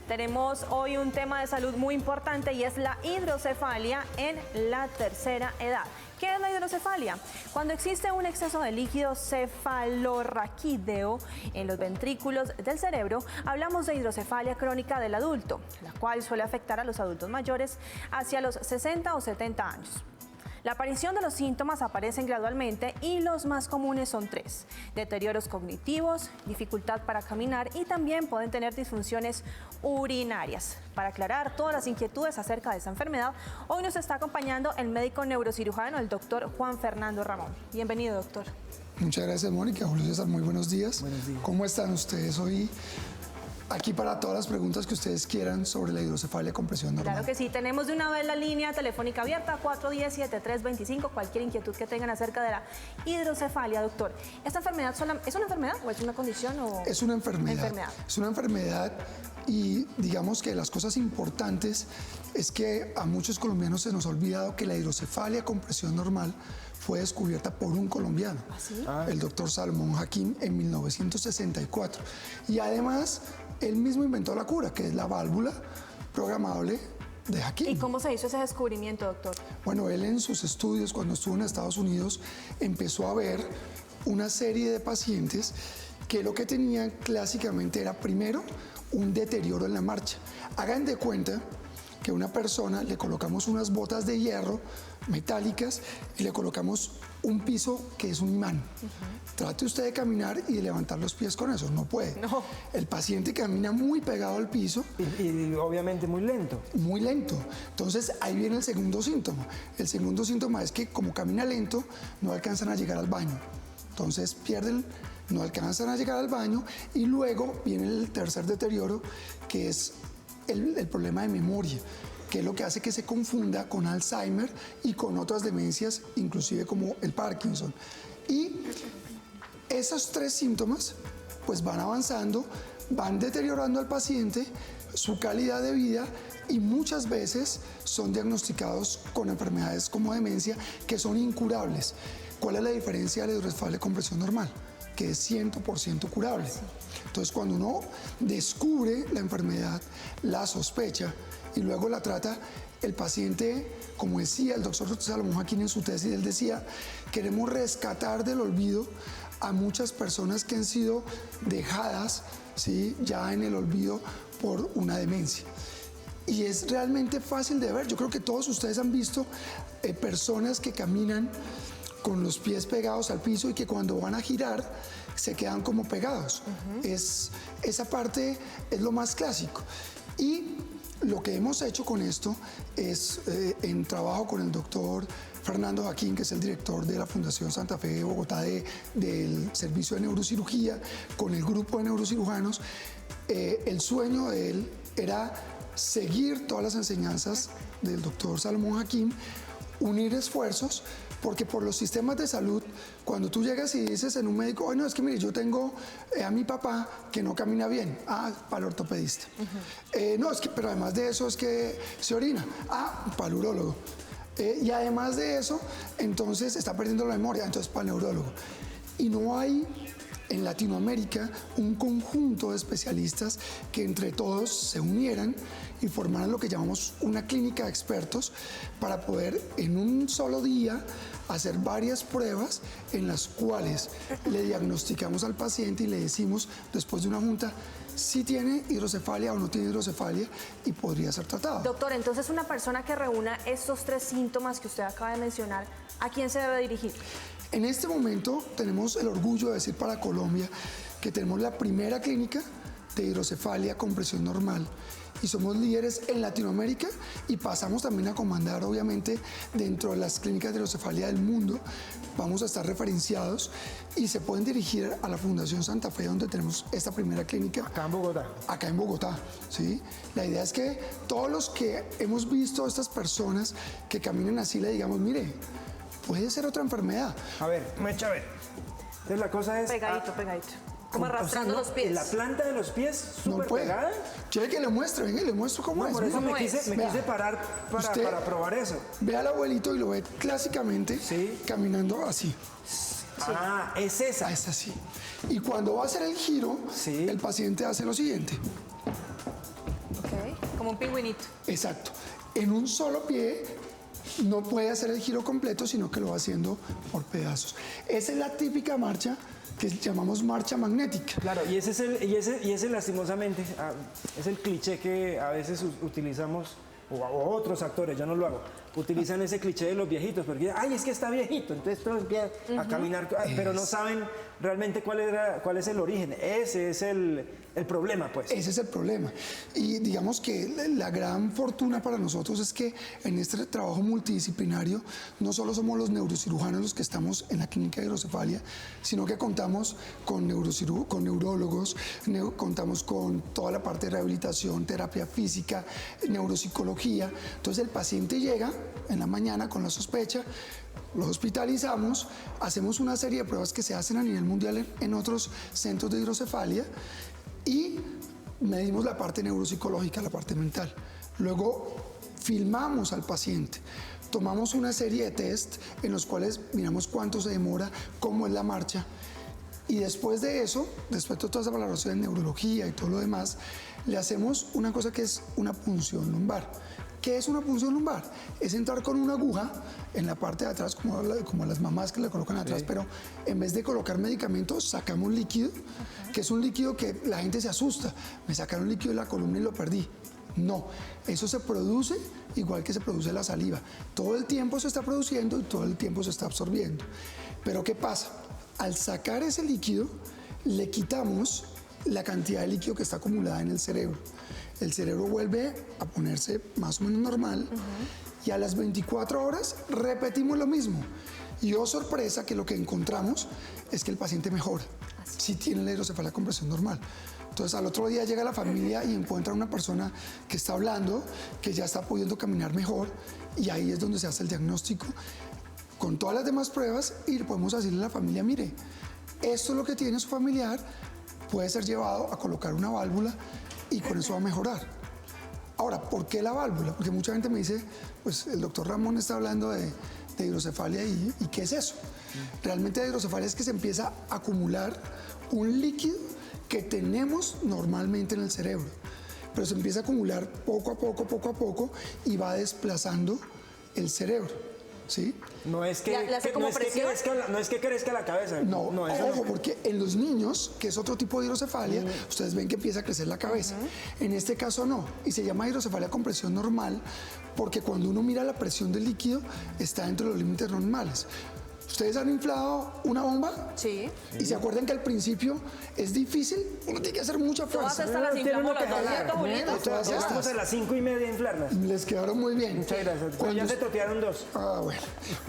Tenemos hoy un tema de salud muy importante y es la hidrocefalia en la tercera edad. ¿Qué es la hidrocefalia? Cuando existe un exceso de líquido cefalorraquídeo en los ventrículos del cerebro, hablamos de hidrocefalia crónica del adulto, la cual suele afectar a los adultos mayores hacia los 60 o 70 años. La aparición de los síntomas aparecen gradualmente y los más comunes son tres: deterioros cognitivos, dificultad para caminar y también pueden tener disfunciones urinarias. Para aclarar todas las inquietudes acerca de esta enfermedad, hoy nos está acompañando el médico neurocirujano, el doctor Juan Fernando Ramón. Bienvenido, doctor. Muchas gracias, Mónica. Julio César, muy buenos días. Buenos días. ¿Cómo están ustedes hoy? Aquí para todas las preguntas que ustedes quieran sobre la hidrocefalia con presión normal. Claro que sí, tenemos de una vez la línea telefónica abierta 410-7325, cualquier inquietud que tengan acerca de la hidrocefalia, doctor. ¿Esta enfermedad es una enfermedad o es una condición? Es una enfermedad. Es una enfermedad y digamos que las cosas importantes es que a muchos colombianos se nos ha olvidado que la hidrocefalia con presión normal fue descubierta por un colombiano, ¿Ah, sí? El doctor Salomón Hakim, en 1964. Y además, él mismo inventó la cura, que es la válvula programable de Hakim. ¿Y cómo se hizo ese descubrimiento, doctor? Bueno, él en sus estudios, cuando estuvo en Estados Unidos, empezó a ver una serie de pacientes que lo que tenían clásicamente era, primero, un deterioro en la marcha. Hagan de cuenta que a una persona le colocamos unas botas de hierro metálicas y le colocamos un piso que es un imán. Trate usted de caminar y de levantar los pies con eso, no puede. No. El paciente camina muy pegado al piso. Y obviamente muy lento. Muy lento. Entonces ahí viene el segundo síntoma. El segundo síntoma es que como camina lento, no alcanzan a llegar al baño. Entonces no alcanzan a llegar al baño y luego viene el tercer deterioro, que es el problema de memoria, que es lo que hace que se confunda con Alzheimer y con otras demencias, inclusive como el Parkinson. Y esos tres síntomas pues van avanzando, van deteriorando al paciente, su calidad de vida, y muchas veces son diagnosticados con enfermedades como demencia que son incurables. ¿Cuál es la diferencia de la hidrocefalia con presión normal? Que es 100% curable. Entonces, cuando uno descubre la enfermedad, la sospecha y luego la trata, el paciente, como decía el doctor Salomón Hakim en su tesis, él decía: queremos rescatar del olvido a muchas personas que han sido dejadas, ¿sí?, ya en el olvido por una demencia. Y es realmente fácil de ver. Yo creo que todos ustedes han visto personas que caminan con los pies pegados al piso y que cuando van a girar se quedan como pegados. Esa parte es lo más clásico. Y lo que hemos hecho con esto es, en trabajo con el doctor Fernando Hakim, que es el director de la Fundación Santa Fe de Bogotá del Servicio de Neurocirugía, con el grupo de neurocirujanos, el sueño de él era seguir todas las enseñanzas del doctor Salomón Hakim, unir esfuerzos, porque por los sistemas de salud, cuando tú llegas y dices en un médico: "Ay, no, es que mire, yo tengo a mi papá que no camina bien", para el ortopedista. No, es que, pero además de eso es que se orina, para el urólogo. Y además de eso, entonces está perdiendo la memoria, entonces para el neurólogo. Y no hay en Latinoamérica un conjunto de especialistas que entre todos se unieran y formaran lo que llamamos una clínica de expertos para poder en un solo día hacer varias pruebas en las cuales le diagnosticamos al paciente y le decimos después de una junta si tiene hidrocefalia o no tiene hidrocefalia y podría ser tratado. Doctor, entonces una persona que reúna estos tres síntomas que usted acaba de mencionar, ¿a quién se debe dirigir? En este momento tenemos el orgullo de decir para Colombia que tenemos la primera clínica de hidrocefalia con presión normal y somos líderes en Latinoamérica y pasamos también a comandar, obviamente, dentro de las clínicas de hidrocefalia del mundo. Vamos a estar referenciados y se pueden dirigir a la Fundación Santa Fe, donde tenemos esta primera clínica. Acá en Bogotá. Acá en Bogotá, ¿sí? La idea es que todos los que hemos visto a estas personas que caminan así le digamos: mire, puede ser otra enfermedad. A ver, Mecha, a ver. Entonces la cosa es... Pegadito. Como arrastrando los pies. La planta de los pies súper pegada. Quiere que le muestre, venga, le muestro cómo No, es. por eso me quise Vea, parar para probar eso. Ve al abuelito y lo ve clásicamente caminando así. Es esa. Es así. Y cuando va a hacer el giro, el paciente hace lo siguiente. Como un pingüinito. Exacto. En un solo pie no puede hacer el giro completo, sino que lo va haciendo por pedazos. Esa es la típica marcha que llamamos marcha magnética. Claro, y ese lastimosamente es el cliché que a veces utilizamos, o otros actores, yo no lo hago, utilizan ese cliché de los viejitos, porque ay, es que está viejito, entonces todos empiezan a caminar, pero no saben realmente cuál es el origen. Ese es el problema, pues. Ese es el problema. Y digamos que la gran fortuna para nosotros es que en este trabajo multidisciplinario no solo somos los neurocirujanos los que estamos en la clínica de hidrocefalia, sino que contamos con neurólogos, contamos con toda la parte de rehabilitación, terapia física, neuropsicología. Entonces el paciente llega en la mañana con la sospecha, lo hospitalizamos, hacemos una serie de pruebas que se hacen a nivel mundial en otros centros de hidrocefalia y medimos la parte neuropsicológica, la parte mental. Luego filmamos al paciente, tomamos una serie de test en los cuales miramos cuánto se demora, cómo es la marcha y después de eso, después de toda esa valoración de neurología y todo lo demás, le hacemos una cosa que es una punción lumbar. ¿Qué es una punción lumbar? Es entrar con una aguja en la parte de atrás, como las mamás que le colocan atrás, sí. Pero en vez de colocar medicamentos, sacamos líquido, que es un líquido que la gente se asusta. Me sacaron líquido de la columna y lo perdí. No, eso se produce igual que se produce la saliva. Todo el tiempo se está produciendo y todo el tiempo se está absorbiendo. Pero ¿qué pasa? Al sacar ese líquido, le quitamos la cantidad de líquido que está acumulada en el cerebro. El cerebro vuelve a ponerse más o menos normal y a las 24 horas repetimos lo mismo. Y oh sorpresa que lo que encontramos es que el paciente mejora si tiene la hidrocefalia con presión normal. Entonces al otro día llega la familia y encuentra una persona que está hablando, que ya está pudiendo caminar mejor y ahí es donde se hace el diagnóstico con todas las demás pruebas y podemos decirle a la familia, mire, esto es lo que tiene su familiar, puede ser llevado a colocar una válvula y con eso va a mejorar. Ahora, ¿por qué la válvula? Porque mucha gente me dice, pues el doctor Ramón está hablando de hidrocefalia y ¿qué es eso? Realmente la hidrocefalia es que se empieza a acumular un líquido que tenemos normalmente en el cerebro, pero se empieza a acumular poco a poco y va desplazando el cerebro. ¿Sí? No es que crezca la cabeza. No, ojo, porque en los niños, que es otro tipo de hidrocefalia, ustedes ven que empieza a crecer la cabeza. En este caso no, y se llama hidrocefalia con presión normal, porque cuando uno mira la presión del líquido, está dentro de los límites normales. ¿Ustedes han inflado una bomba? Sí. Y se acuerdan que al principio es difícil, uno tiene que hacer mucha fuerza. Todas estas las inflamos los dos, ¿cierto, Julito? Todas estas. Vamos a las 5:30 a inflarlas. Les quedaron muy bien. Muchas gracias. Ya se totearon dos. Ah, bueno.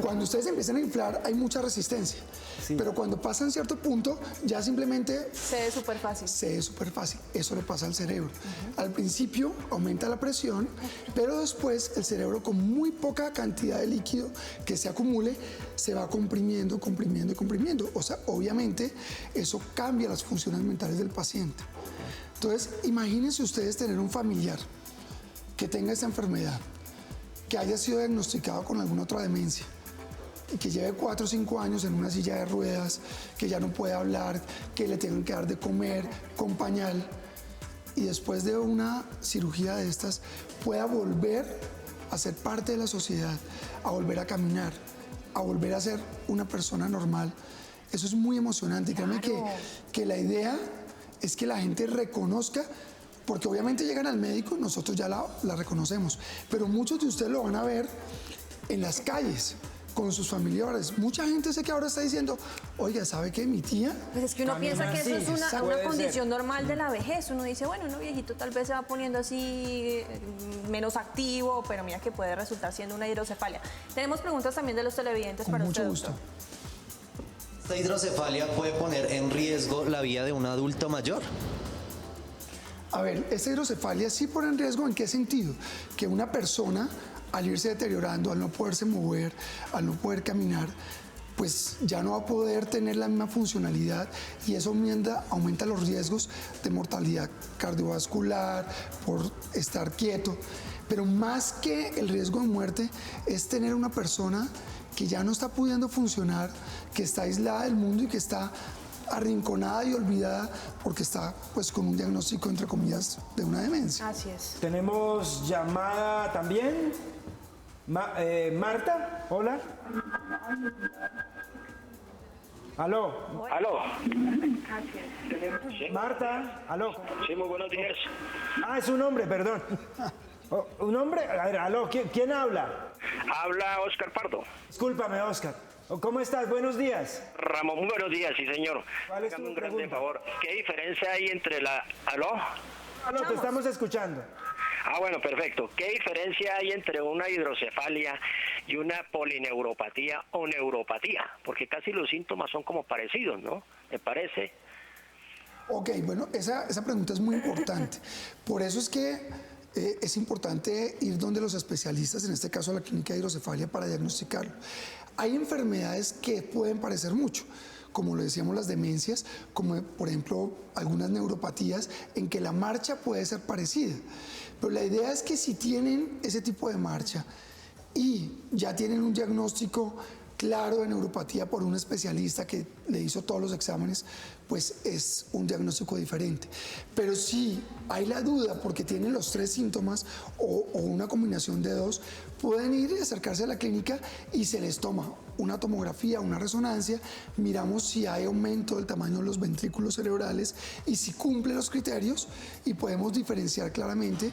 Cuando ustedes empiezan a inflar, hay mucha resistencia. Sí. Pero cuando pasan cierto punto, ya simplemente... Cede súper fácil. Cede súper fácil. Eso le pasa al cerebro. Al principio aumenta la presión, pero después el cerebro con muy poca cantidad de líquido que se acumule, se va comprimiendo. O sea, obviamente, eso cambia las funciones mentales del paciente. Entonces, imagínense ustedes tener un familiar que tenga esta enfermedad, que haya sido diagnosticado con alguna otra demencia y que lleve 4 o 5 años en una silla de ruedas, que ya no puede hablar, que le tengan que dar de comer con pañal y después de una cirugía de estas pueda volver a ser parte de la sociedad, a volver a caminar, a volver a ser una persona normal. Eso es muy emocionante. Créanme que la idea es que la gente reconozca, porque obviamente llegan al médico, nosotros ya la reconocemos, pero muchos de ustedes lo van a ver en las calles, con sus familiares. Mucha gente sé que ahora está diciendo, oiga, ¿sabe qué? Mi tía... Pues es que uno piensa que eso es una condición normal de la vejez. Uno dice, bueno, uno viejito tal vez se va poniendo así menos activo, pero mira que puede resultar siendo una hidrocefalia. Tenemos preguntas también de los televidentes para usted, doctor. ¿Esta hidrocefalia puede poner en riesgo la vida de un adulto mayor? A ver, esta hidrocefalia sí pone en riesgo, ¿en qué sentido? Que una persona, al irse deteriorando, al no poderse mover, al no poder caminar, pues ya no va a poder tener la misma funcionalidad y eso aumenta los riesgos de mortalidad cardiovascular por estar quieto. Pero más que el riesgo de muerte es tener una persona que ya no está pudiendo funcionar, que está aislada del mundo y que está arrinconada y olvidada porque está pues con un diagnóstico, entre comillas, de una demencia. Así es. Tenemos llamada también. Marta, hola. Aló. Aló. Marta, aló. Sí, muy buenos días. Ah, es un hombre, perdón. Oh, ¿un hombre? A ver, aló, ¿quién habla? Habla Oscar Pardo. Discúlpame, Oscar. ¿Cómo estás? Buenos días. Ramón, muy buenos días, sí señor. ¿Cuál es Hágame tu un grande pregunta? favor. ¿Qué diferencia hay entre la... ¿Aló? Aló, te estamos escuchando. Ah, bueno, perfecto. ¿Qué diferencia hay entre una hidrocefalia y una polineuropatía o neuropatía? Porque casi los síntomas son como parecidos, ¿no? Me parece. Ok, bueno, esa pregunta es muy importante. Por eso es que es importante ir donde los especialistas, en este caso a la clínica de hidrocefalia, para diagnosticarlo. Hay enfermedades que pueden parecer mucho, como lo decíamos, las demencias, como por ejemplo algunas neuropatías, en que la marcha puede ser parecida. Pero la idea es que si tienen ese tipo de marcha y ya tienen un diagnóstico claro de neuropatía por un especialista que le hizo todos los exámenes, pues es un diagnóstico diferente. Pero si hay la duda porque tienen los 3 síntomas o una combinación de 2, pueden ir y acercarse a la clínica y se les toma una tomografía, una resonancia, miramos si hay aumento del tamaño de los ventrículos cerebrales y si cumple los criterios y podemos diferenciar claramente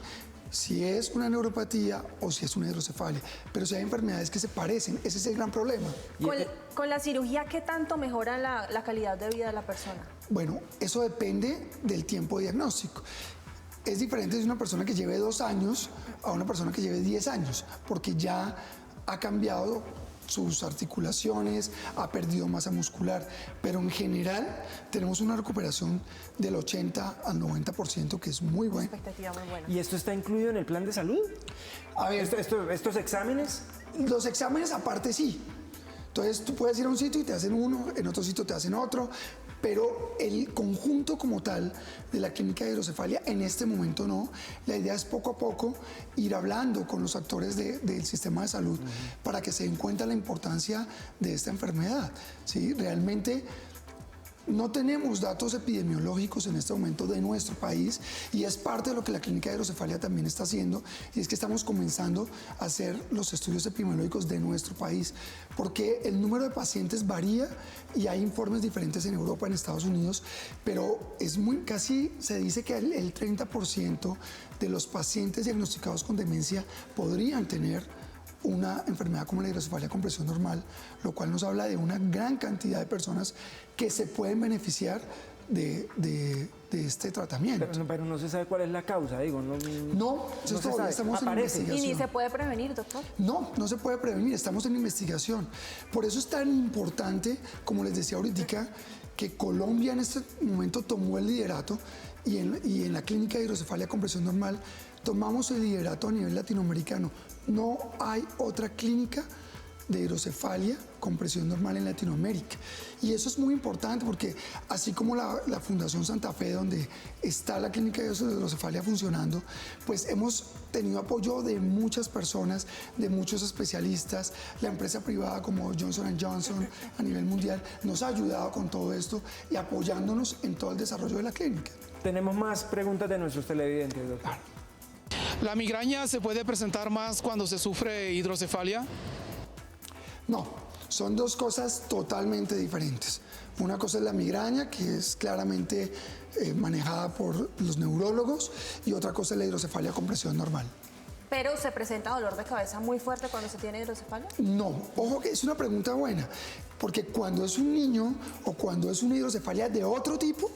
si es una neuropatía o si es una hidrocefalia. Pero si hay enfermedades que se parecen, ese es el gran problema. Con la cirugía, ¿qué tanto mejora la calidad de vida de la persona? Bueno, eso depende del tiempo de diagnóstico. Es diferente de una persona que lleve 2 años a una persona que lleve 10 años, porque ya ha cambiado sus articulaciones, ha perdido masa muscular, pero en general tenemos una recuperación del 80 al 90%, que es muy buena. Expectativa muy buena. ¿Y esto está incluido en el plan de salud? A ver, ¿Estos exámenes? los exámenes aparte sí. Entonces tú puedes ir a un sitio y te hacen uno, en otro sitio te hacen otro, pero el conjunto como tal de la clínica de hidrocefalia en este momento no. La idea es poco a poco ir hablando con los actores del sistema de salud para que se den cuenta la importancia de esta enfermedad. ¿Sí? Realmente no tenemos datos epidemiológicos en este momento de nuestro país y es parte de lo que la clínica de hidrocefalia también está haciendo, y es que estamos comenzando a hacer los estudios epidemiológicos de nuestro país, porque el número de pacientes varía y hay informes diferentes en Europa, en Estados Unidos, pero es casi se dice que el 30% de los pacientes diagnosticados con demencia podrían tener una enfermedad como la hidrocefalia con presión normal, lo cual nos habla de una gran cantidad de personas que se pueden beneficiar de este tratamiento. Pero no se sabe cuál es la causa, digo. No, eso se todavía sabe. estamos en Aparece. investigación. ¿Y ni se puede prevenir, doctor? No, no se puede prevenir, estamos en investigación. Por eso es tan importante, como les decía ahorita, que Colombia en este momento tomó el liderato y en la clínica de hidrocefalia con presión normal tomamos el liderato a nivel latinoamericano. No hay otra clínica de hidrocefalia con presión normal en Latinoamérica. Y eso es muy importante porque así como la Fundación Santa Fe, donde está la clínica de hidrocefalia funcionando, pues hemos tenido apoyo de muchas personas, de muchos especialistas. La empresa privada como Johnson & Johnson a nivel mundial nos ha ayudado con todo esto y apoyándonos en todo el desarrollo de la clínica. Tenemos más preguntas de nuestros televidentes, doctor. ¿La migraña se puede presentar más cuando se sufre hidrocefalia? No, son 2 cosas totalmente diferentes. Una cosa es la migraña, que es claramente manejada por los neurólogos, y otra cosa es la hidrocefalia con presión normal. ¿Pero se presenta dolor de cabeza muy fuerte cuando se tiene hidrocefalia? No, ojo que es una pregunta buena, porque cuando es un niño o cuando es una hidrocefalia de otro tipo,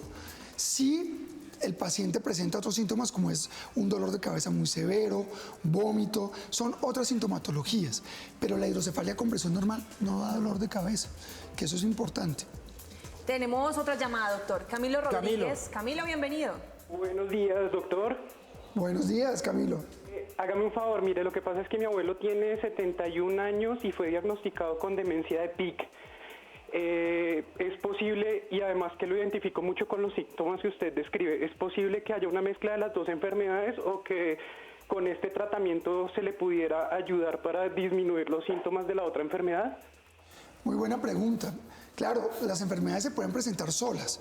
sí el paciente presenta otros síntomas como es un dolor de cabeza muy severo, vómito, son otras sintomatologías, pero la hidrocefalia con presión normal no da dolor de cabeza, que eso es importante. Tenemos otra llamada, doctor. Camilo Rodríguez. Camilo, bienvenido. Buenos días, doctor. Buenos días, Camilo. Hágame un favor, mire, lo que pasa es que mi abuelo tiene 71 años y fue diagnosticado con demencia de Pick. Es posible, y además que lo identifico mucho con los síntomas que usted describe, ¿es posible que haya una mezcla de las 2 enfermedades o que con este tratamiento se le pudiera ayudar para disminuir los síntomas de la otra enfermedad? Muy buena pregunta. Claro, las enfermedades se pueden presentar solas,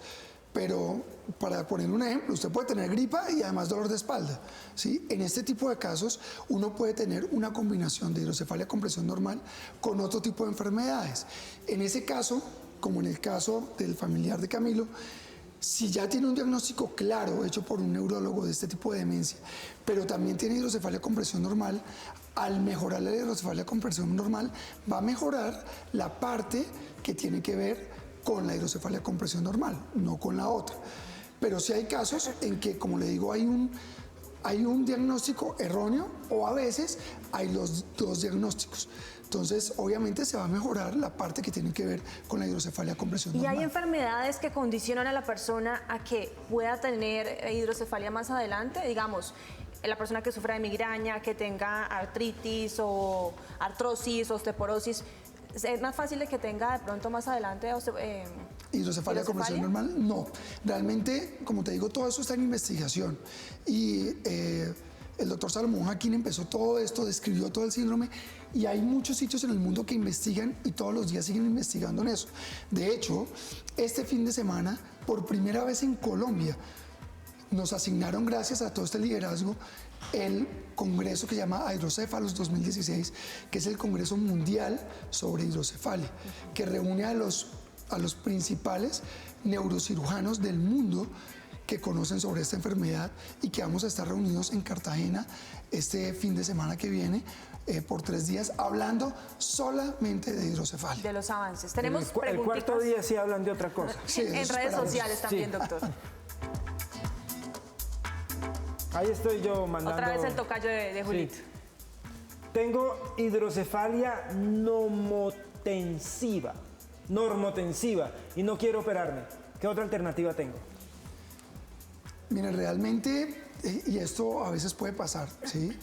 pero para poner un ejemplo, usted puede tener gripa y además dolor de espalda, ¿sí? En este tipo de casos, uno puede tener una combinación de hidrocefalia con presión normal con otro tipo de enfermedades. En ese caso, como en el caso del familiar de Camilo, si ya tiene un diagnóstico claro hecho por un neurólogo de este tipo de demencia, pero también tiene hidrocefalia con presión normal, al mejorar la hidrocefalia con presión normal, va a mejorar la parte que tiene que ver con la hidrocefalia con presión normal, no con la otra. Pero sí hay casos en que, como le digo, hay un diagnóstico erróneo o a veces hay los dos diagnósticos. Entonces, obviamente se va a mejorar la parte que tiene que ver con la hidrocefalia con presión normal. ¿Y hay enfermedades que condicionan a la persona a que pueda tener hidrocefalia más adelante? Digamos, la persona que sufre de migraña, que tenga artritis o artrosis, osteoporosis, ¿es más fácil de que tenga de pronto más adelante hidrocefalia con presión normal? No. Realmente, como te digo, todo eso está en investigación. Y el doctor Salomón Joaquín empezó todo esto, describió todo el síndrome y hay muchos sitios en el mundo que investigan y todos los días siguen investigando en eso. De hecho, este fin de semana, por primera vez en Colombia, nos asignaron, gracias a todo este liderazgo, el congreso que se llama Hidrocefalos 2016, que es el Congreso Mundial sobre Hidrocefalia, que reúne a los principales neurocirujanos del mundo que conocen sobre esta enfermedad y que vamos a estar reunidos en Cartagena este fin de semana que viene por 3 días hablando solamente de hidrocefalia. De los avances. Tenemos el cuarto día sí hablan de otra cosa. Sí, en redes sociales también, Sí. doctor. Ahí estoy yo mandando... Otra vez el tocayo de Julito. Sí. Tengo hidrocefalia normotensiva y no quiero operarme. ¿Qué otra alternativa tengo? Mira, realmente, y esto a veces puede pasar, ¿sí?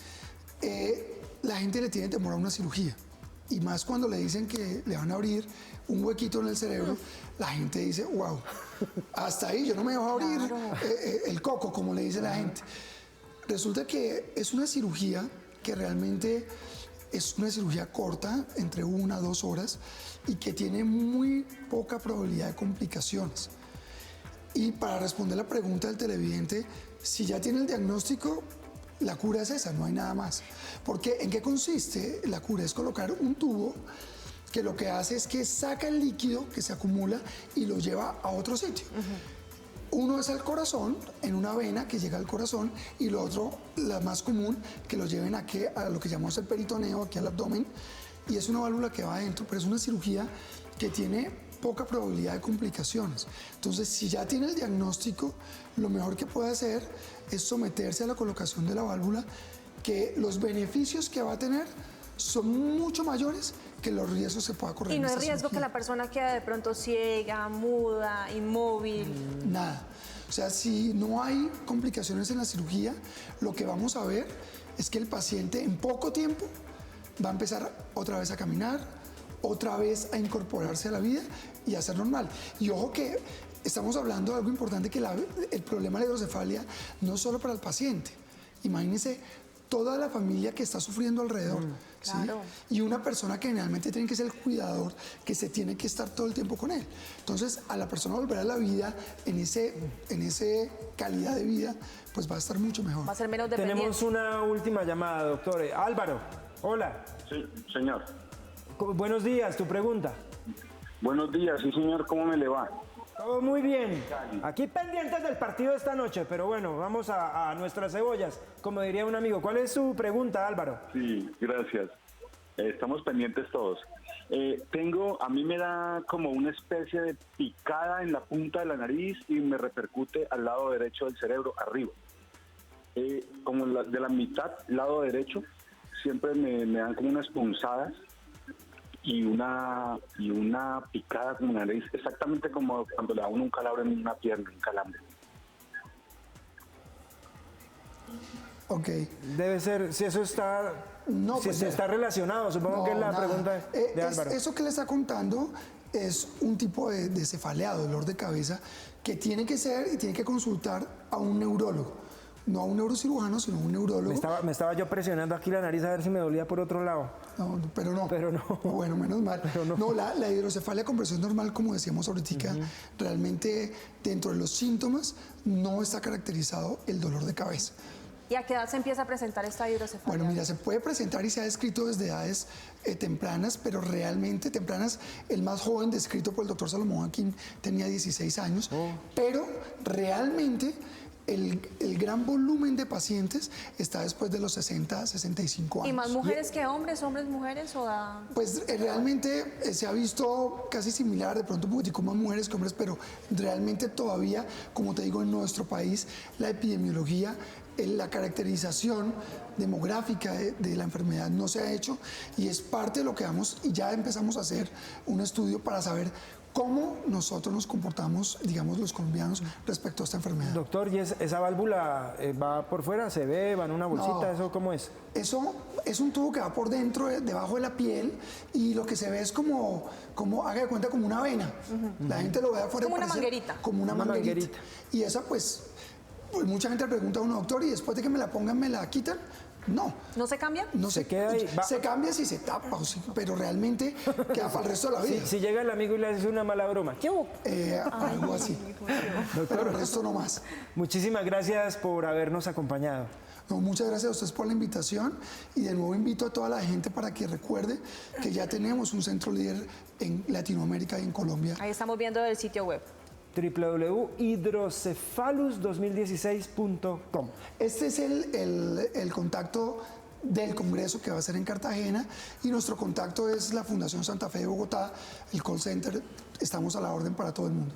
La gente le tiene temor a una cirugía. Y más cuando le dicen que le van a abrir un huequito en el cerebro, la gente dice, wow, hasta ahí yo no me dejo abrir el coco, como le dice la gente. Resulta que es una cirugía que realmente es una cirugía corta, entre 1 a 2 horas, y que tiene muy poca probabilidad de complicaciones. Y para responder la pregunta del televidente, si ya tiene el diagnóstico, la cura es esa, no hay nada más. Porque ¿en qué consiste la cura? Es colocar un tubo que lo que hace es que saca el líquido que se acumula y lo lleva a otro sitio. Uno es al corazón, en una vena que llega al corazón, y lo otro, la más común, que lo lleven aquí a lo que llamamos el peritoneo, aquí al abdomen, y es una válvula que va adentro, pero es una cirugía que tiene poca probabilidad de complicaciones. Entonces, si ya tiene el diagnóstico, lo mejor que puede hacer es someterse a la colocación de la válvula, que los beneficios que va a tener son mucho mayores que los riesgos que pueda correr. Y no en hay esta riesgo que cirugía. la persona quede de pronto ciega, muda, inmóvil. Nada. O sea, si no hay complicaciones en la cirugía, lo que vamos a ver es que el paciente en poco tiempo va a empezar otra vez a caminar, otra vez a incorporarse a la vida y a ser normal. Y ojo que estamos hablando de algo importante, que el problema de la hidrocefalia no es solo para el paciente. Imagínense toda la familia que está sufriendo alrededor. ¿sí? Claro. Y una persona que generalmente tiene que ser el cuidador, que se tiene que estar todo el tiempo con él. Entonces, a la persona volver a la vida, en ese calidad de vida, pues va a estar mucho mejor. Va a ser menos dependiente. Tenemos una última llamada, doctor. Álvaro, hola. Sí, señor. Buenos días, tu pregunta. Buenos días, sí, señor, ¿cómo me le va? Todo muy bien. Aquí pendientes del partido de esta noche, pero bueno, vamos a nuestras cebollas, como diría un amigo. ¿Cuál es su pregunta, Álvaro? Sí, gracias. Estamos pendientes todos. A mí me da como una especie de picada en la punta de la nariz y me repercute al lado derecho del cerebro, arriba. Como de la mitad, lado derecho, siempre me dan como unas punzadas y una picada como una nariz, exactamente como cuando le da uno un calambre en una pierna, un calambre. Ok. Debe ser, si eso está, No, si pues, se está relacionado, supongo no, que es la nada. pregunta de Álvaro. Eso que le está contando es un tipo de cefalea, dolor de cabeza, que tiene que ser y tiene que consultar a un neurólogo. no a un neurocirujano, sino a un neurólogo. Me estaba yo presionando aquí la nariz a ver si me dolía por otro lado. No, pero no. Pero no. Bueno, menos mal. No, la hidrocefalia con presión normal, como decíamos ahorita, realmente dentro de los síntomas no está caracterizado el dolor de cabeza. ¿Y a qué edad se empieza a presentar esta hidrocefalia? Bueno, mira, se puede presentar y se ha descrito desde edades tempranas, pero realmente tempranas. El más joven descrito por el doctor Salomón Akin tenía 16 años, pero realmente el gran volumen de pacientes está después de los 60, 65 años. ¿Y más mujeres que hombres, mujeres o da...? Pues realmente se ha visto casi similar, de pronto un poquitico más mujeres que hombres, pero realmente todavía, como te digo, en nuestro país la epidemiología, la caracterización demográfica de la enfermedad no se ha hecho y es parte de lo que vamos y ya empezamos a hacer un estudio para saber cómo nosotros nos comportamos, digamos, los colombianos respecto a esta enfermedad. Doctor, ¿y esa válvula va por fuera? ¿Se ve? ¿Va en una bolsita? No, ¿Eso cómo es? Eso es un tubo que va por dentro, debajo de la piel, y lo que se ve es como haga de cuenta, como una vena. La gente lo ve afuera. Como una manguerita. Como una manguerita. Y esa, pues mucha gente le pregunta a un doctor, ¿y después de que me la pongan, me la quitan? No. ¿No se cambia? No se queda ahí. Se cambia si se tapa, pero realmente queda para el resto de la vida. Si llega el amigo y le hace una mala broma, ¿qué hubo? Algo así. Pero el resto no más. Muchísimas gracias por habernos acompañado. No, muchas gracias a ustedes por la invitación y de nuevo invito a toda la gente para que recuerde que ya tenemos un centro líder en Latinoamérica y en Colombia. Ahí estamos viendo el sitio web. www.hidrocephalus2016.com. Este es el contacto del Congreso que va a ser en Cartagena y nuestro contacto es la Fundación Santa Fe de Bogotá, el call center. Estamos a la orden para todo el mundo.